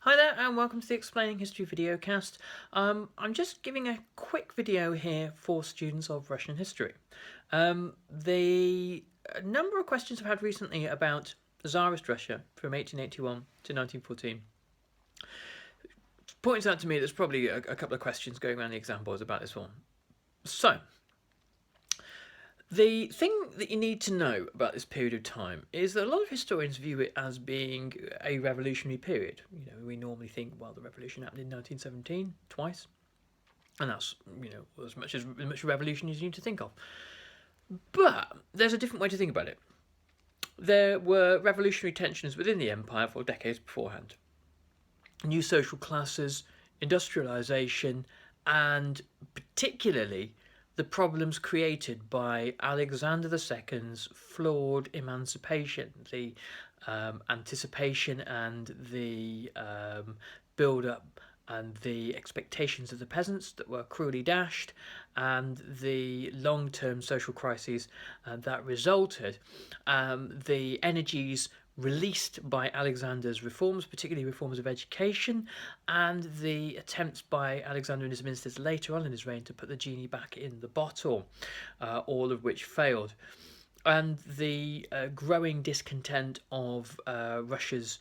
Hi there and welcome to the Explaining History videocast. I'm just giving a quick video here for students of Russian history. The number of questions I've had recently about Tsarist Russia from 1881 to 1914 points out to me there's probably a couple of questions going around the exam boards about this one. So, the thing that you need to know about this period of time is that a lot of historians view it as being a revolutionary period. You know, we normally think, well, the revolution happened in 1917 twice, and that's as much revolution as you need to think of. But there's a different way to think about it. There were revolutionary tensions within the empire for decades beforehand. New social classes, industrialisation, and particularly the problems created by Alexander II's flawed emancipation, the anticipation and the build up and the expectations of the peasants that were cruelly dashed, and the long-term social crises that resulted, the energies released by Alexander's reforms, particularly reforms of education, and the attempts by Alexander and his ministers later on in his reign to put the genie back in the bottle, all of which failed. And the growing discontent of Russia's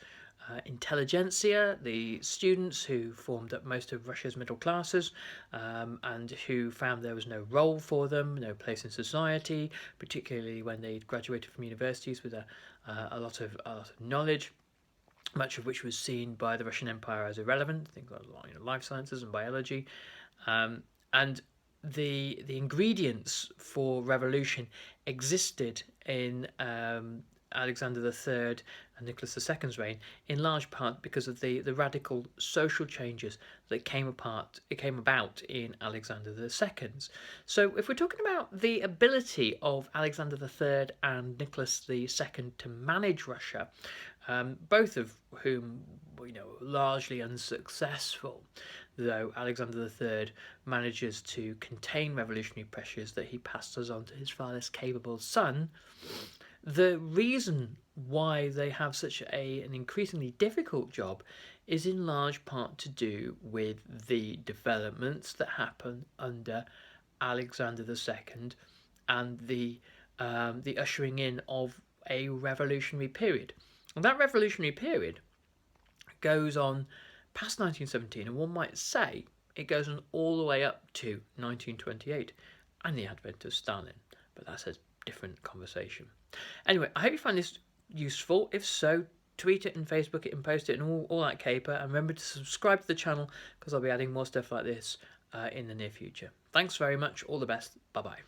intelligentsia, the students who formed up most of Russia's middle classes, and who found there was no role for them, no place in society, particularly when they'd graduated from universities with a lot of knowledge, much of which was seen by the Russian Empire as irrelevant, things like life sciences and biology, and the ingredients for revolution existed in Alexander III and Nicholas II's reign, in large part because of the radical social changes that came about in Alexander II's. So if we're talking about the ability of Alexander III and Nicholas II to manage Russia, both of whom largely unsuccessful, though Alexander III manages to contain revolutionary pressures that he passes on to his far less capable son. The reason why they have such an increasingly difficult job is in large part to do with the developments that happen under Alexander II and the ushering in of a revolutionary period. And that revolutionary period goes on past 1917, and one might say it goes on all the way up to 1928 and the advent of Stalin. But that's a different conversation. Anyway, I hope you find this useful. If so, tweet it and Facebook it and post it and all that caper. And remember to subscribe to the channel because I'll be adding more stuff like this in the near future. Thanks very much. All the best. Bye-bye.